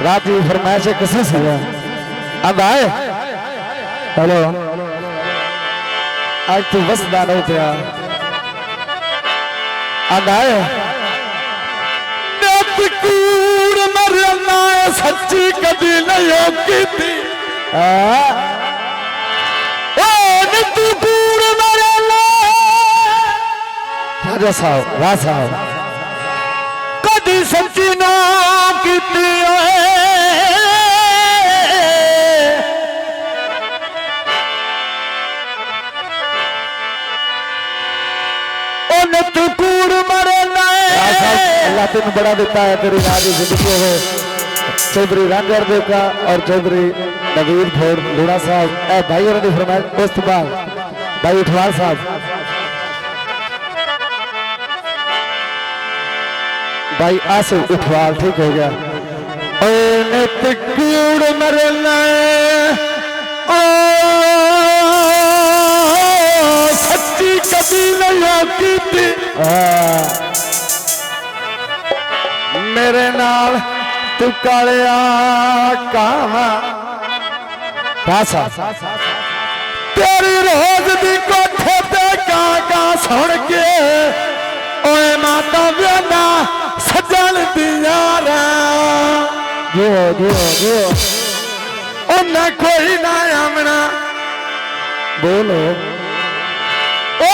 रात की फरमाइश है किसने सजा अब आए हेलो आज तू बस दानो पिया अब आए कूड़ मरना सच्ची कभी नहीं की थी तू कूड़ मरना राजा साहब कभी सच्ची ना की थी तू कूड़ मरना अल्लाह तेन बड़ा देता है तेरी नारी जिंदगी हो चौधरी रामगढ़ देव का और चौधरी नवीर भोर लूणा साहब ए भाई और फरमाइश दोस्त भाई उठवाल साहब भाई आसे उठवाल ठीक हो गया कूड़ मरना सच्ची कभी नहीं की थी मेरे नाल तू कालिया कावा तेरी रोज दी कोठे पे का सुन के ओए माता व्याना सजन दिया जो उन्हें कोई ना आमना बोलो ओ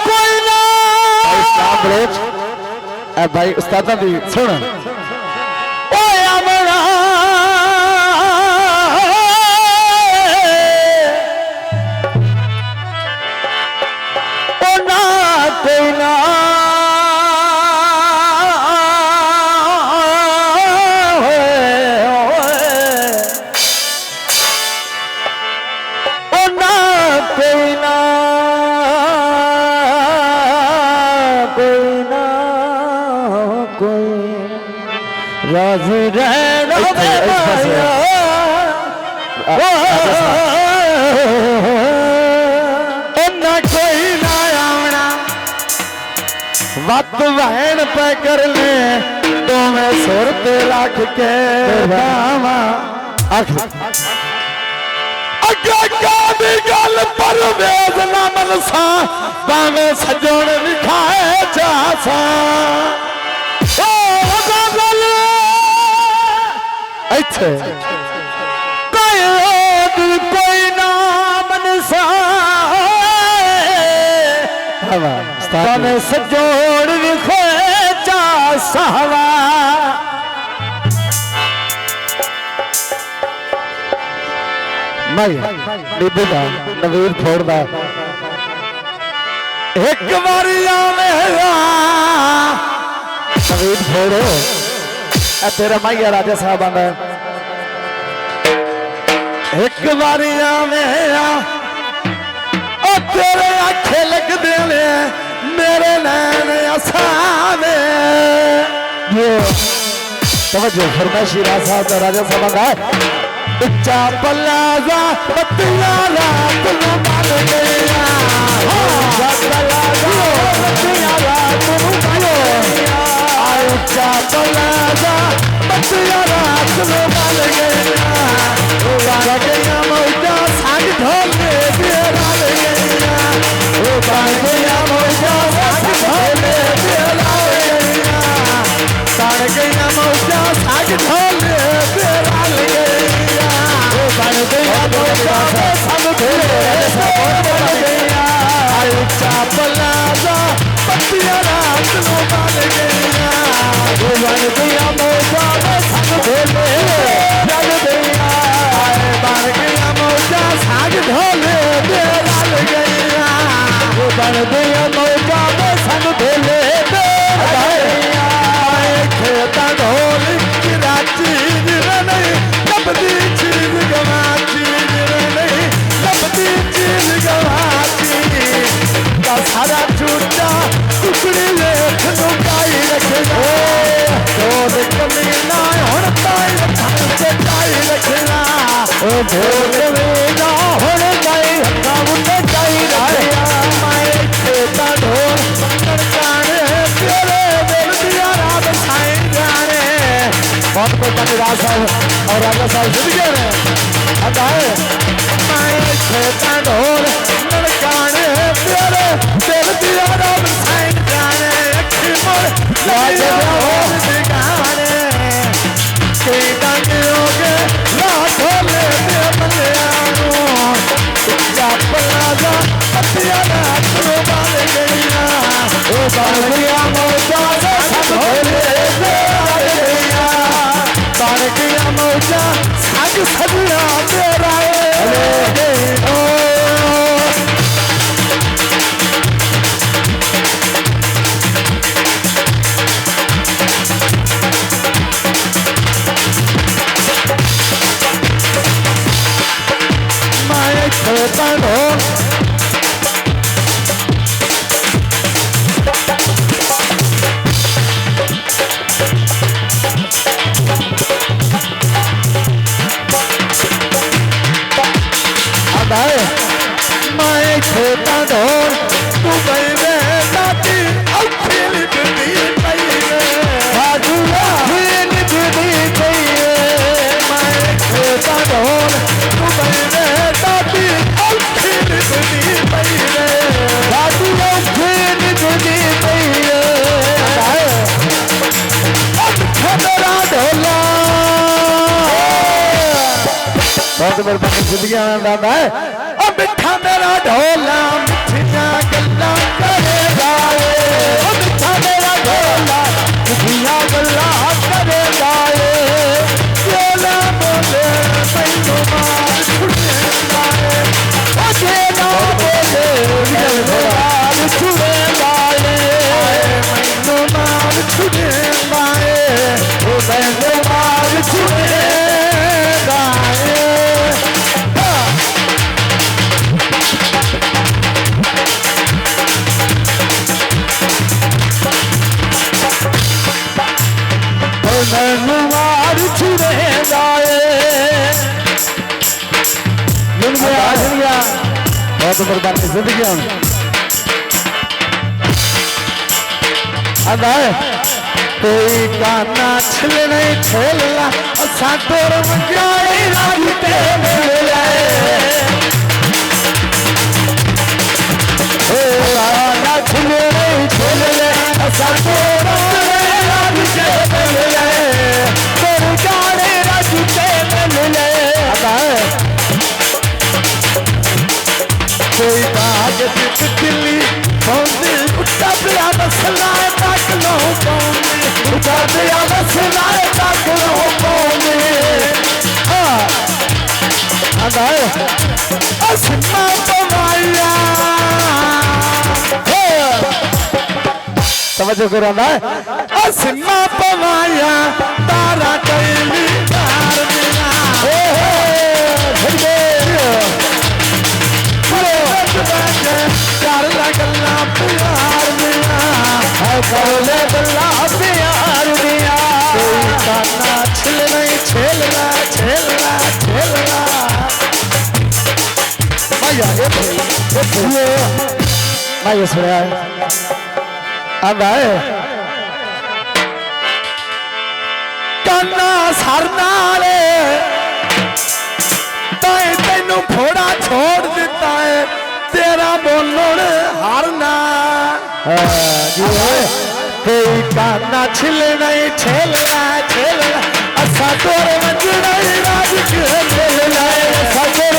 कोई ना भाई उस्ताद भी सुन आमना कोई ना राजी रहना कोई ना आना वत वहन पे कर ले तो मैं सुर पे रख के बावा गल पर वेद ना मनसा बावे सजोड़ विखाए जासा कोई नाम सजोड़ विखो चाहवा नवीर फोड़दा एक बारी नवीर फोड़ो तेरा माइया राजा साहब आंदा एक बारी मेरा तेरे आखे लग दे मेरे नैन असाने तवज्जो फरमाइशी साहब का राजा साहब आंदा उच्चा पलाजा बत्तियां रात नु बन गया बत्तियां रात नु बन गया उच्चा पलाजा बत्तियां रात नु बन गया बन गया मौजा साग ढोले बेराल गया बन गया मौजा साग ढोले बेराल गया बन गया मौजा साग ढोले बेराल गया बन गया मौजा साग ढोले बेराल गया उच्चा पलाजा बत्तियां रात नु बन गया बन गया मौजा साग ढोले बेराल गया बन गया मौजा साग ढोले बेराल गया बन गया मौजा साग ढोले बेराल गया खेता ढोल किरा चीज नहीं लपदी चीज गवाची नहीं लपदी चीज गवाची का सारा छूटा टुकड़ी लेख नुकाई रखना ढोल कमीना हुण ताई रखाई रखना ढोल कमीना हुण ताई रखाई रखना मैं खेता ढोल जाने तेरे दिल दिया रात साईं जाने बहुत बहुत राज साहब और राजा साहब जिंदगी ने अदाए मैं खेता ढोल ननकाने तेरे दिल दिया रब साईं जाने अखी मोर लाजे ढोल दिगाने कई डांगे होगे लाखों ले दे बलियानो जा पलाजा पतिया ना करो बाल गईया ओ बाल गया मोजा से सब होले गया बाल गया मोजा साग सदिया तेरा ओ मैं खेता ढोल मैं खेता ढोल तू बल्ले दाती अखिल दी पईले बाजुला हिल दी पईले मैं खेता ढोल तू बल्ले दाती अखिल दी पईले बाजुला हिल दी पईले मेरा ढोला बहुत मेरे जिंदगी आनंद है मिठा मेरा ढोला मिठिया गल्ला करेगा मिठा मेरा ढोला मिठिया गल्ला करेगा बोला बोले मैनू मार छुड़ेगा अजे ना बोले मार छुड़ेगा मैनू मार छुड़ेगा मैनू मार छुड़ेगा मार छुड़ेगा मिल गया बहुत बर्बाद की जिंदगी अदाए कोई गाना छिल नहीं छेलला सातोर मंगाई राजते मिले गाना छिल नहीं छेलले सातोर राजते मिले गाने राजते मिले कोई बाग दिल्ली पौंदी उठा पिया बसलाए तक लो पौंदी उठा पिया बसलाए तक लो पौंदी असमा पवाया समझो करो ना असमा पवाया तारा कैली तार मिला कर लगला प्यार मिला कर लगला प्यार मिला गाना छिल नहीं छेलना छेलना छेलना भैया ये सुना अब आए काना सरना तेनू फोड़ा छोड़ देता है तेरा बोलण हारना कोई काना छिल नहीं छेलना छेलना असा तोर मंजूर राज खेलना असा तोर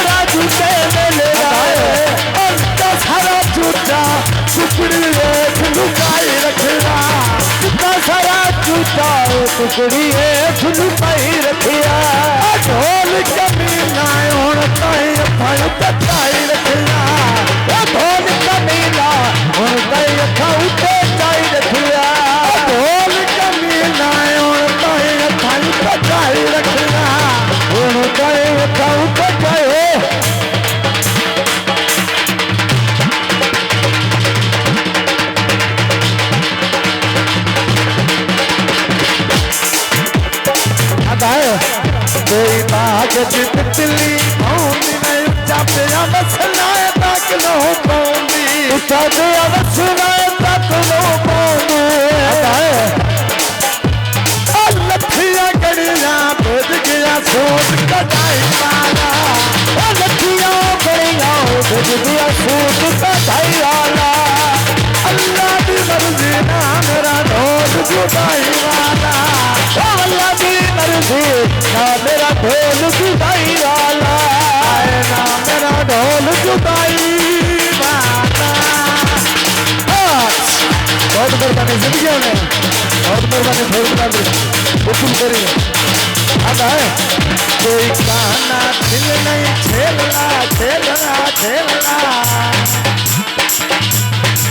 राज खेलना सारा झूठा टुकड़ी लुकाई रखना सारा झूठा टुकड़ी लुकाई रखिया ढोल कमी ना होना चाहिए फल तकाई रखना ढोल कमी ना होना चाहिए खाऊ तकाई रखिया ढोल कमी ना होना चाहिए फल तकाई रखना होना चाहिए खाऊ तकाई कोई बाग तितली पौंदी नहीं चापिया बसलाए तक लो पौंदी चापिया बसलाए तक लो पौंदी लठिया सी ना मेरा ढोल जुदाई वाला ना मेरा ढोल जुदाई वाला। बहुत मेहरबानी जिंदगी में बहुत मेहरबानी ढोल बना दी हुकुम करिए। अब है कोई गाना दिल नहीं खेलना खेलना खेलना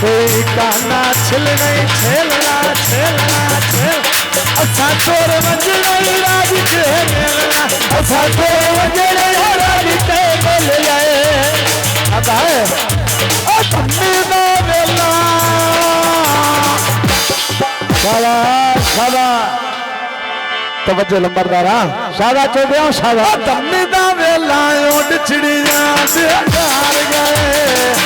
कोई गाना छिल नहीं खेलना खेलना खेल असा तोर वंजड़ी राज खेलना असा तोर वंजड़ी राज ते बोल जाए। अब है ओ तन्नी दा वेला शाबाश शाबाश तवज्जो लंबरदारा शाबाश चौधरी शाबाश तन्नी दा वेला ओड चिड़िया दे हार गए